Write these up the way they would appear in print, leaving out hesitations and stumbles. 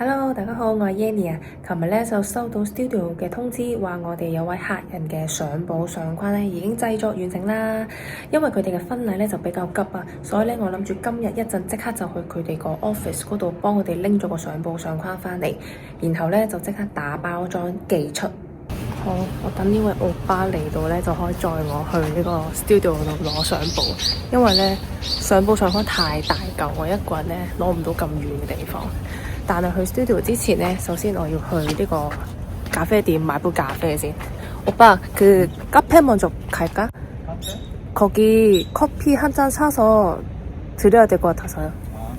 Hello，大家好，我係 Yanny 啊。琴日咧就收到 studio 嘅通知，話我哋有位客人嘅相簿相框咧已經製作完成啦。因為佢哋嘅婚禮咧就比較急啊，所以咧我諗住今日一陣即刻就去佢哋個 office 嗰度幫佢哋拎咗個相簿相框翻嚟，然後咧就即刻打包裝寄出。好，我等呢位歐巴嚟到咧就可以載我去呢個 studio 度攞相簿，因為咧相簿相框太大嚿，我一個人咧攞唔到咁遠嘅地方。但係去 studio 之前呢，首先我要去呢個咖啡店買杯咖啡先。오빠 그 카페 먼저 갈까? 거기 커피 한 잔 사서 드려야 될 것 같아서요. 아,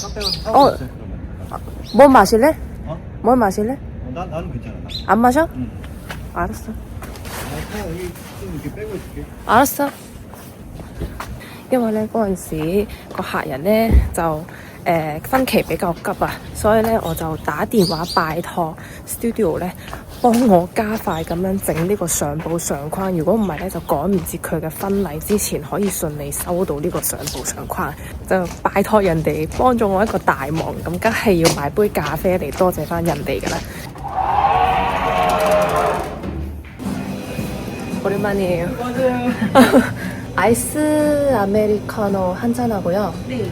카페 가서 사고 있어요, 그러면. 뭐 마실래? 어? 뭐 마실래? 나는 괜찮아. 안 마셔? 응. 알았어. 여기 좀 이렇게 빼고 있을게. 알았어. 因為咧嗰陣時個客人咧就分期比較急啊，所以咧我就打電話拜託 studio 咧幫我加快咁樣整呢個相簿相框。如果唔係咧就趕唔切佢嘅婚禮之前可以順利收到呢個相簿相框，就拜託人哋幫咗我一個大忙，咁梗係要買杯咖啡嚟多謝翻人哋㗎啦。오랜만이에요. 맞아요. 아이스 아메리카노 한 잔 하고요. 네.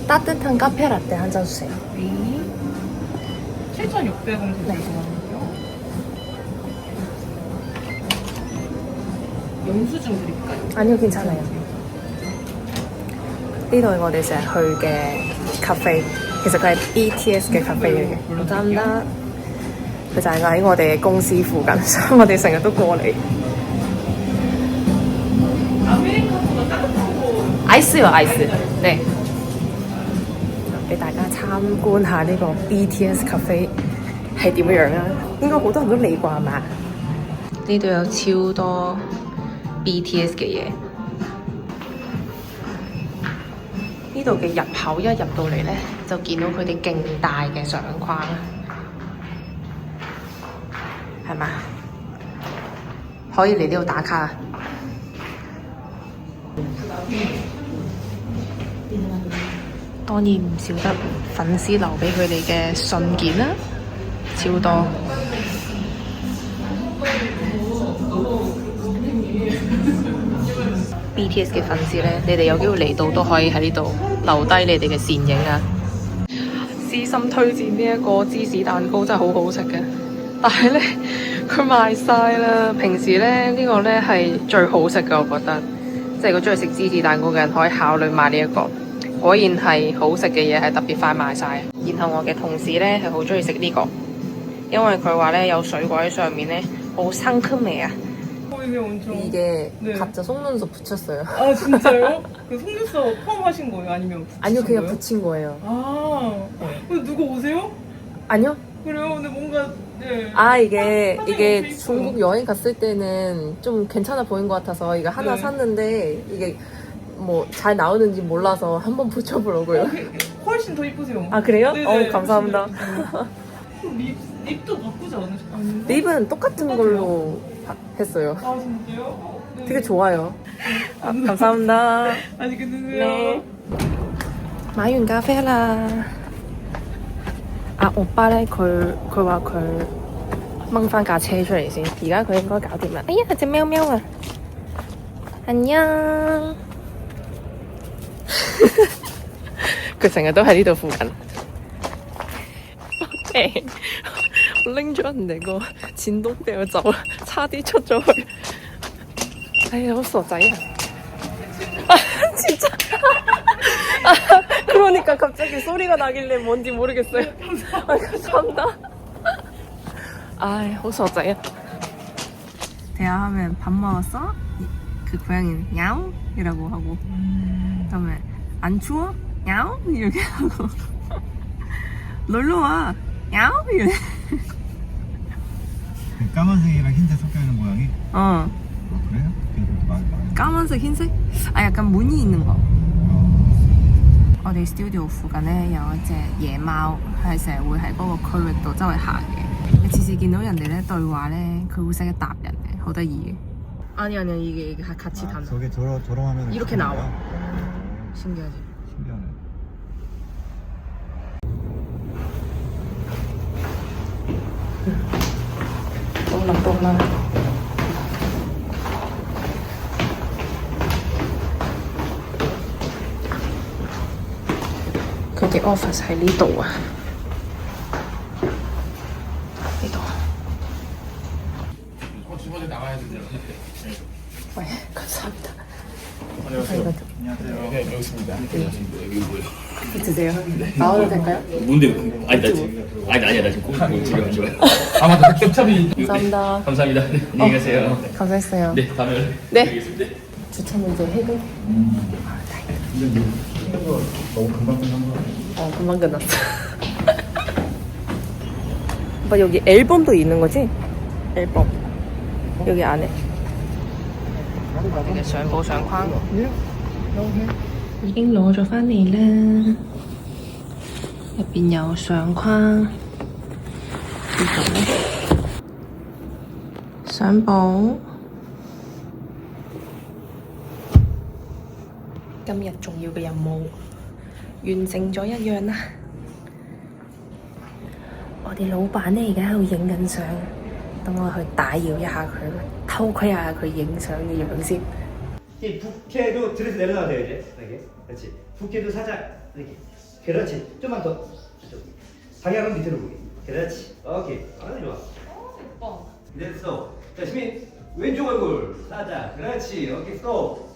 따뜻한 카페 라떼 한 잔 주세요. 네. 7,600원 네. 드리고요. 영수증 드릴까요? 아니요, 괜찮아요. 呢度係我哋成日去嘅 cafe， 其實佢係 BTS 嘅 cafe 嚟嘅。감사합니다。佢就係喺我哋公司附近，所以我哋成日都過嚟。 아메리카노가 따뜻한 거. 아이스요, 아이스. 네. 俾大家參觀下呢個 BTS cafe 係點樣啊？應該好多人都嚟過係嘛？呢度有超多 BTS 嘅嘢。呢度嘅入口一入到嚟咧，就見到佢哋勁大嘅相框，係嘛？可以嚟呢度打卡啊！當然唔少得粉絲留俾佢哋嘅信件啦，超多。BTS 嘅粉絲咧，你哋有機會嚟到都可以喺呢度留低你哋嘅倩影啊！私心推薦呢一個芝士蛋糕真係好好食嘅，但係咧佢賣晒啦。平時咧呢個咧係最好食嘅，我覺得。即係如果中意食芝士蛋糕嘅人可以考慮買呢一個。 果然係好食嘅嘢係特別快賣晒。然後我嘅同事咧係好中意食呢個，因為佢話咧有水果喺上面咧好상큼해啊。 이게 엄청. 이게 네. 가짜 속눈썹 붙였어요. 아 진짜요? 그 속눈썹 포함하신 거예요? 아니면 붙이신 아니요, 그냥 거예요? 붙인 거예요. 아. 근데 누가 오세요? 아니요. 그래요? 근데 뭔가 네. 아 이게 있어요. 중국 여행 갔을 때는 좀 괜찮아 보인 것 같아서 이거 하나 네. 샀는데 이게 뭐 잘 나오는지 몰라서 한번 붙여보려고요. 훨씬 더 이쁘세요. 아 그래요? 네네. 감사합니다. 립도 바꾸지 않으셨어요? 립은 똑같은 걸로 했어요. 아 진짜요? 네. 되게 좋아요. 아, 감사합니다. 맛있게 드세요. 네. 買完咖啡啦。歐巴咧，佢話佢掹翻架車出嚟先，而家佢應該搞掂啦。哎呀，隻喵喵啊！안녕。佢成日都喺呢度附近。我拎咗人哋個錢窿俾我走啦，差啲出咗去。哎呀，好傻仔啊！ 진짜. 그러니까 갑자기 소리가 나길래 뭔지 모르겠어요. 아, 감사합니다. 아, 好傻仔啊. 대화하면 밥 먹었어? 그 고양이는 야옹 이라고 하고 그다음에 안 추워? 야옹 이렇게 하고 놀러와 야옹 이래. 까만색이랑 흰색 섞여 있는 모양이. 어. 그래요? 까만색 흰색? 아 약간 무늬 있는 거. 我哋 studio 附近咧有一隻野貓，係成日會喺嗰個區域度周圍行嘅。你次次見到人哋咧對話咧，佢會識得答人嘅，好得意嘅。아니 이게 같이 단. 저게 저런 화면을 이렇게 나와. 신기하지. 신기하네. 凍啦。佢哋 office 喺呢度啊，呢度。喂，감사합니다. 안녕하세요. 안녕하세요. 네, 여기 있습니다. 여기 뭐요? 드세요. 나와도 될까요? 뭔데? 아니 나 지금 아니야 나 지금 꼭 지금 안 좋아요. 아 맞다 겹잡이. 감사합니다. 감사합니다. 안녕히 가세요. 감사했어요. 네 다음에 네. 뵙겠습니다. 주차는 이제 해금? 근데 이거 너무 금방 끝난 거 아니야? 금방 끝났어. 오빠 여기 앨범도 있는 거지? 앨범. 여기 안에.我哋嘅相簿相框已經攞咗返嚟啦，入邊有相框，呢度呢相簿。今日重要嘅任務完成咗一樣啦。我哋老闆呢而家喺度影緊相，等我去打擾一下佢，偷窺下佢影相嘅樣先。 이 부케도 들에서 내려놔도 돼요 이제 이렇게 그렇지 부케도 살짝 이렇게 그렇지 좀만 더 이쪽. 방향은 밑으로 보게 그렇지 오케이 아주 좋아 예뻐 됐어 자 시민 왼쪽 얼굴 살짝 그렇지 오케이 스톱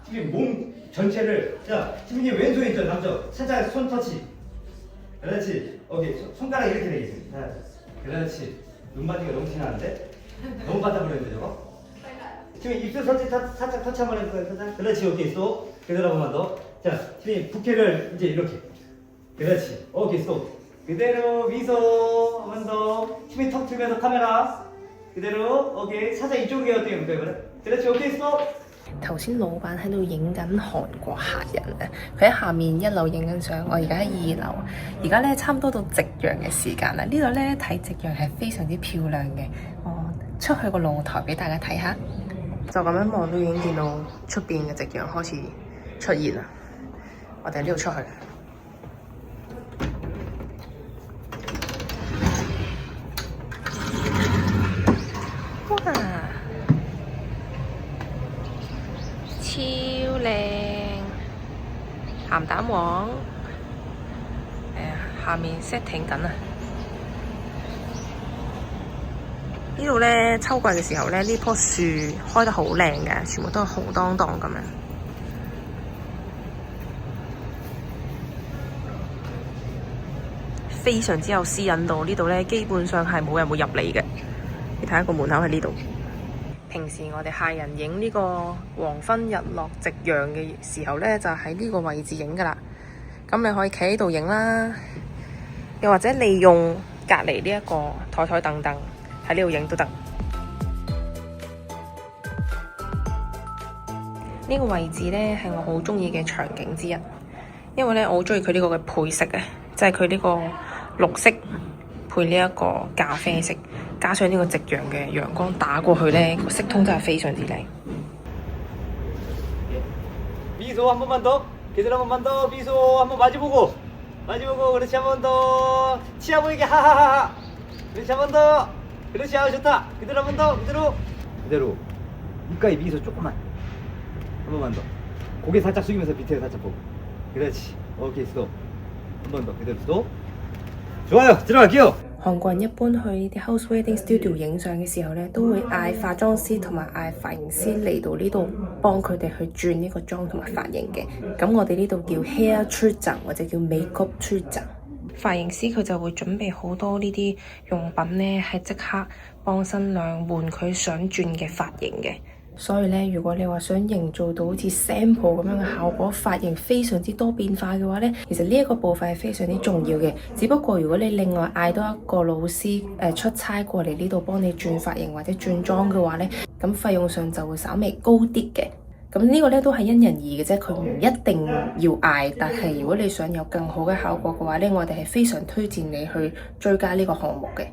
시민 몸 전체를 자 시민이 왼손 있죠 남쪽 살짝 손 터치 그렇지 오케이 손가락 이렇게 되겠습니다 자, 그렇지 눈바디가 너무 티나는데 너무 바다 버렸는데 저거 지금 입술 살짝 터치 한번 해볼까요? 살짝. 그렇지, 오케이, 스톱. 그대로 한 번만 더. 자, 지금 부케를 이제 이렇게. 그렇지, 오케이, 스톱. 그대로 미소 한 번 더. 힘이 턱 틀면서 카메라. 그대로, 오케이. 살짝 이쪽으로 어떻게 해볼까요? 그래? 그렇지, 오케이, 스톱. 頭先老闆喺度影緊韓國客人啊，佢喺下面一路影緊相，我而家喺2樓，而家咧差唔多到夕陽嘅時間啦。呢度咧睇夕陽係非常之漂亮嘅，我出去個露台俾大家睇下。 就咁樣望都已經見到出邊嘅夕陽開始出現啦。我哋呢度出去。哇！超靚！鹹蛋黃。下面 setting 緊啊！ 呢度咧秋季嘅時候咧，呢棵樹開得好靚嘅，全部都係紅當當咁樣，非常之有私隱度。呢度咧基本上係冇人會入嚟嘅。你睇下個門口喺呢度。平時我哋客人影呢個黃昏日落夕陽嘅時候咧，就喺呢個位置影噶啦。咁你可以企喺度影啦，又或者利用隔離呢一個台凳凳。 喺呢度影都得。呢個位置呢係我好中意嘅場景之一，因為呢我好中意佢呢個嘅配色啊，即係佢呢個綠色配呢一個咖啡色，加上呢個夕陽嘅陽光打過去呢，個色通真係非常之靚。 미소 한 번만 더. 그대로 한 번만 더. 미소 한 번 마주보고. 마주보고. 그렇지 한 번 더. 치아 보이게 하하하하. 그렇지 한 번 더. 그렇지 아우 좋다. 그대로 한 번 더. 그대로. 입가에 미소 조금만. 한 번만 더. 고개 살짝 숙이면서 밑에 살짝 보고. 그렇지. 오케이 스톱. 한 번 더. 그대로 스톱. 좋아요. 들어갈게요. 韓國人一般去啲 house wedding studio 影相嘅時候咧，都會嗌化妝師同埋嗌髮型師嚟到呢度幫佢哋去轉呢個妝同埋髮型嘅。咁我哋呢度叫 hair treatment 或者叫 makeup treatment。髮型師佢就會準備好多呢啲用品咧，係即刻幫新娘換佢想轉嘅髮型嘅。所以咧，如果你話想營造到好似 sample 咁樣嘅效果，髮型非常之多變化嘅話咧，其實呢一個部分係非常之重要嘅。只不過如果你另外嗌多一個老師出差過嚟呢度幫你轉髮型或者轉妝嘅話咧，咁費用上就會稍微高啲嘅。咁呢個咧都係因人而異嘅啫，佢唔一定要嗌，但係如果你想有更好嘅效果嘅話咧，我哋係非常推薦你去追加呢個項目嘅。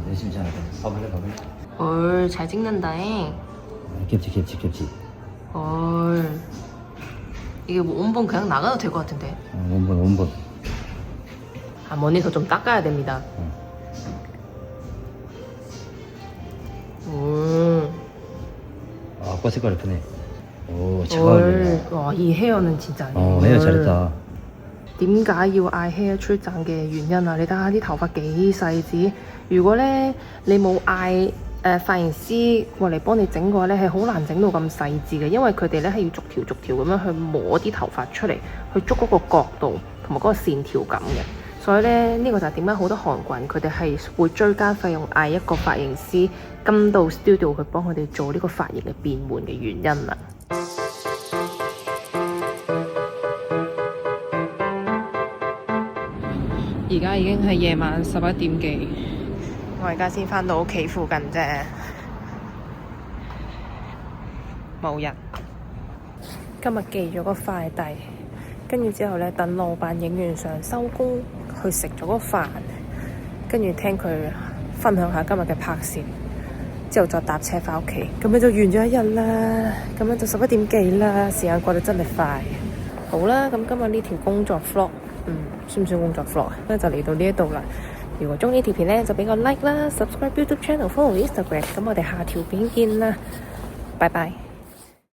열심히 잘하자. 봐볼래. 헐, 잘 찍는다. 겹치. 헐. 이게 뭐 원본 그냥 나가도 될 것 같은데. 원본. 아, 모니터 좀 닦아야 됩니다. 아빠 색깔 예쁘네. 오, 잘 어울려. 와, 이 헤어는 진짜. 헤어 잘했다. 點解要嗌 hair 出陣嘅原因啊？你睇下啲頭髮幾細緻。如果咧你冇嗌髮型師過嚟幫你整嘅話咧，係好難整到咁細緻嘅，因為佢哋咧係要逐條逐條咁樣去摸啲頭髮出嚟，去捉嗰個角度同埋嗰個線條感嘅。所以咧呢個就係點解好多韓國人佢哋係會追加費用嗌一個髮型師跟到 studio 去幫佢哋做呢個髮型嘅變換嘅原因啦。而家已經係夜晚11點幾，我而家先返到屋企附近啫，冇人。今日寄咗個快遞，跟住之後咧，等老闆影完相收工，去食咗個飯，跟住聽佢分享下今日嘅拍攝，之後再搭車返屋企，咁樣就完咗一日啦。咁樣就11點幾啦，時間過得真係快。好啦，咁今日呢條工作 vlog。算唔算工作 vlog 啊？就嚟到呢一度啦。如果中意條片咧，就俾個 like 啦 ，subscribe YouTube channel，follow Instagram。咁我哋下條片見啦，拜拜。